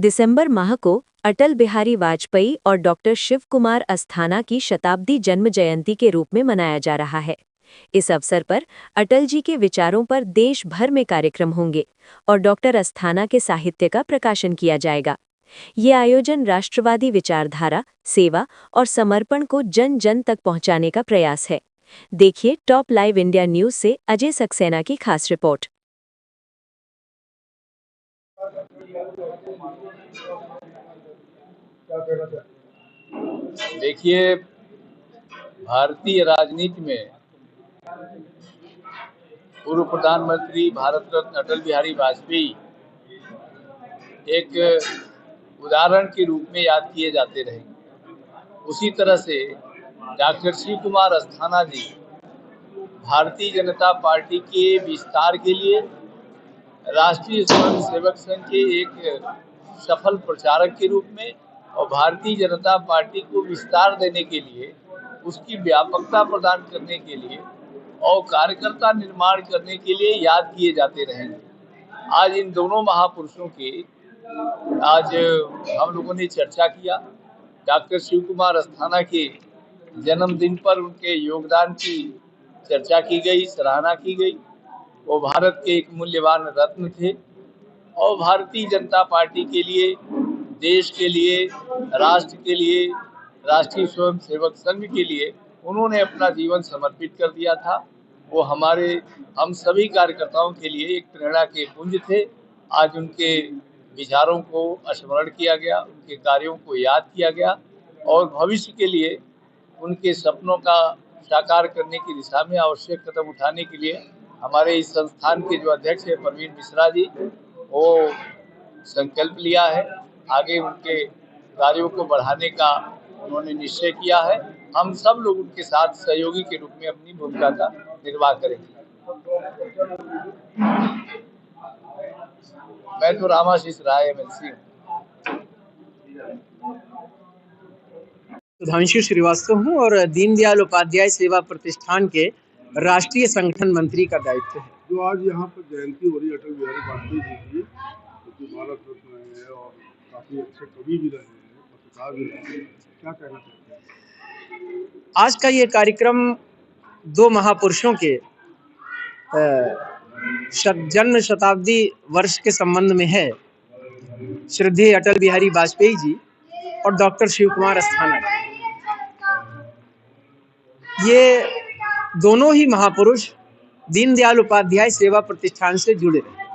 दिसंबर माह को अटल बिहारी वाजपेयी और डॉक्टर शिव कुमार अस्थाना की शताब्दी जन्म जयंती के रूप में मनाया जा रहा है। इस अवसर पर अटल जी के विचारों पर देश भर में कार्यक्रम होंगे और डॉक्टर अस्थाना के साहित्य का प्रकाशन किया जाएगा। ये आयोजन राष्ट्रवादी विचारधारा, सेवा और समर्पण को जन जन तक पहुंचाने का प्रयास है। देखिए टॉप लाइव इंडिया न्यूज से अजय सक्सेना की खास रिपोर्ट। देखिए, भारतीय राजनीति में पूर्व प्रधानमंत्री भारत रत्न अटल बिहारी वाजपेयी एक उदाहरण के रूप में याद किए जाते रहेंगे। उसी तरह से डॉक्टर शिव कुमार अस्थाना जी भारतीय जनता पार्टी के विस्तार के लिए राष्ट्रीय स्वयं सेवक संघ के एक सफल प्रचारक के रूप में और भारतीय जनता पार्टी को विस्तार देने के लिए, उसकी व्यापकता प्रदान करने के लिए और कार्यकर्ता निर्माण करने के लिए याद किए जाते रहेंगे। आज इन दोनों महापुरुषों के आज हम लोगों ने चर्चा किया। डॉक्टर शिव कुमार अस्थाना के जन्मदिन पर उनके योगदान की चर्चा की गई, सराहना की गई। वो भारत के एक मूल्यवान रत्न थे और भारतीय जनता पार्टी के लिए, देश के लिए, राष्ट्र के लिए, राष्ट्रीय स्वयं सेवक संघ के लिए उन्होंने अपना जीवन समर्पित कर दिया था। वो हम सभी कार्यकर्ताओं के लिए एक प्रेरणा के पुंज थे। आज उनके विचारों को स्मरण किया गया, उनके कार्यों को याद किया गया और भविष्य के लिए उनके सपनों का साकार करने की दिशा में आवश्यक कदम उठाने के लिए हमारे इस संस्थान के जो अध्यक्ष है प्रवीण मिश्रा जी, वो संकल्प लिया है। आगे उनके कार्यों को बढ़ाने का उन्होंने निश्चय किया है। हम सब लोग उनके साथ सहयोगी के रूप में अपनी भूमिका का निर्वाह करेंगे। मैं तो रामाशीष राय एमएलसी हूँ। सुधांशु श्रीवास्तव हूँ और दीनदयाल उपाध्याय सेवा प्रतिष्ठान के राष्ट्रीय संगठन मंत्री का दायित्व है। जो आज यहाँ पर जयंती हो रही है अटल बिहारी वाजपेयी जी की, जो भारत रत्न रहे हैं और काफी अच्छे कवि भी रहे हैं, पत्रकार भी रहे हैं, क्या कहना चाहते हैं? आज का ये कार्यक्रम दो महापुरुषों के जन्म शताब्दी वर्ष के संबंध में है। श्रद्धेय अटल बिहारी वाजपेयी जी और डॉक्टर शिव कुमार अस्थाना जी, ये दोनों ही महापुरुष दीनदयाल उपाध्याय सेवा प्रतिष्ठान से जुड़े रहे।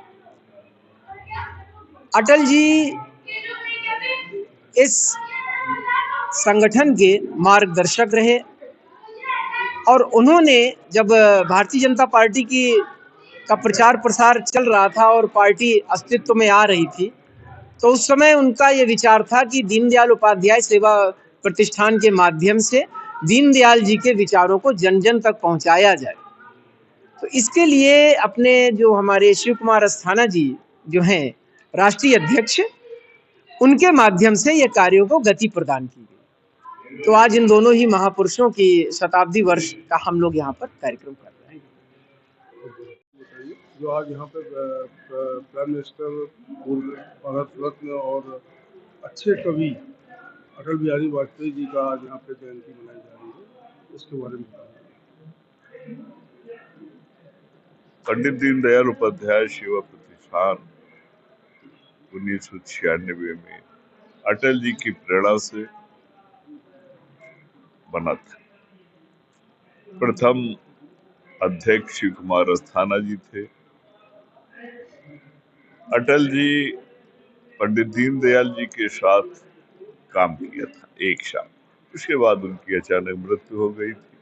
अटल जी इस संगठन के मार्गदर्शक रहे और उन्होंने जब भारतीय जनता पार्टी का प्रचार प्रसार चल रहा था और पार्टी अस्तित्व में आ रही थी, तो उस समय उनका ये विचार था कि दीनदयाल उपाध्याय सेवा प्रतिष्ठान के माध्यम से दीनदयाल जी के विचारों को जन जन तक पहुंचाया जाए। तो इसके लिए अपने जो हमारे शिव कुमार अस्थाना जी जो हैं राष्ट्रीय अध्यक्ष, उनके माध्यम से ये कार्यों को गति प्रदान की गई। तो आज इन दोनों ही महापुरुषों की शताब्दी वर्ष का हम लोग यहाँ पर कार्यक्रम कर रहे हैं। जो आज यहाँ पे प्राइम मिनिस्टर, पूर्व भारत रत्न और अच्छे कवि अटल बिहारी वाजपेयी जी का आज यहाँ पे जयंती मनाई जा रही है, उसके बारे में बताइए। पंडित दीनदयाल उपाध्याय सेवा प्रतिष्ठान 1996 में अटल जी की प्रेरणा से बना था। प्रथम अध्यक्ष शिव कुमार अस्थाना जी थे। अटल जी पंडित दीनदयाल जी के साथ काम किया था एक साल, उसके बाद उनकी अचानक मृत्यु हो गई थी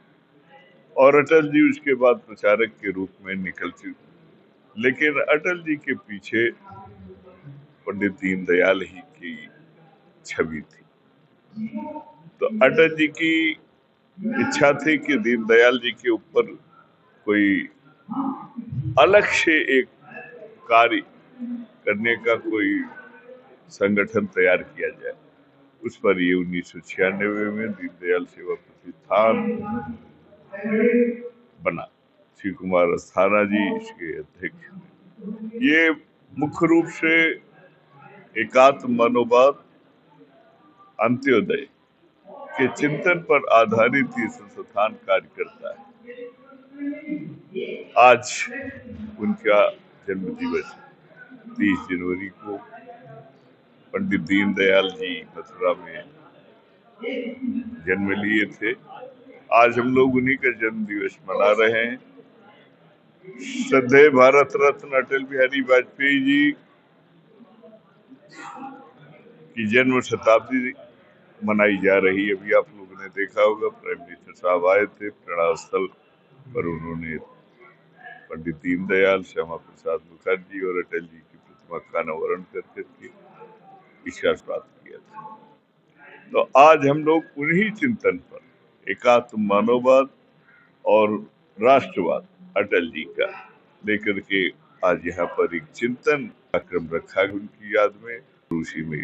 और अटल जी उसके बाद प्रचारक के रूप में निकल चुके। लेकिन अटल जी के पीछे पंडित दीनदयाल ही की छवि थी। तो अटल जी की इच्छा थी कि दीनदयाल जी के ऊपर कोई अलग से एक कार्य करने का कोई संगठन तैयार किया जाए। उस पर ये 1996 में दीनदयाल सेवा प्रतिष्ठान बना। शिव कुमार अस्थाना जी इसके अध्यक्ष। ये मुख्य रूप से एकात्म मनोभाव, अंत्योदय के चिंतन पर आधारित ये संस्थान कार्य करता है। आज उनका जन्म दिवस 30 जनवरी को पंडित दीनदयाल जी मथुरा में जन्म लिए थे। आज हम लोग उन्हीं का जन्म दिवस मना रहे हैं। श्रद्धेय भारत रत्न अटल बिहारी वाजपेयी जी की जन्म शताब्दी मनाई जा रही है। अभी आप लोगों ने देखा होगा, प्राइम मिनिस्टर साहब आए थे, प्रणव स्थल पर उन्होंने पंडित दीनदयाल, श्यामा प्रसाद मुखर्जी और अटल जी की प्रतिमा का अनावरण करके विश्वास प्राप्त किया था। तो आज हम लोग उन्हीं चिंतन पर एकात्म मानववाद और राष्ट्रवाद अटल जी का लेकर के आज यहाँ पर एक चिंतन कार्यक्रम रखा है उनकी याद में, उसी में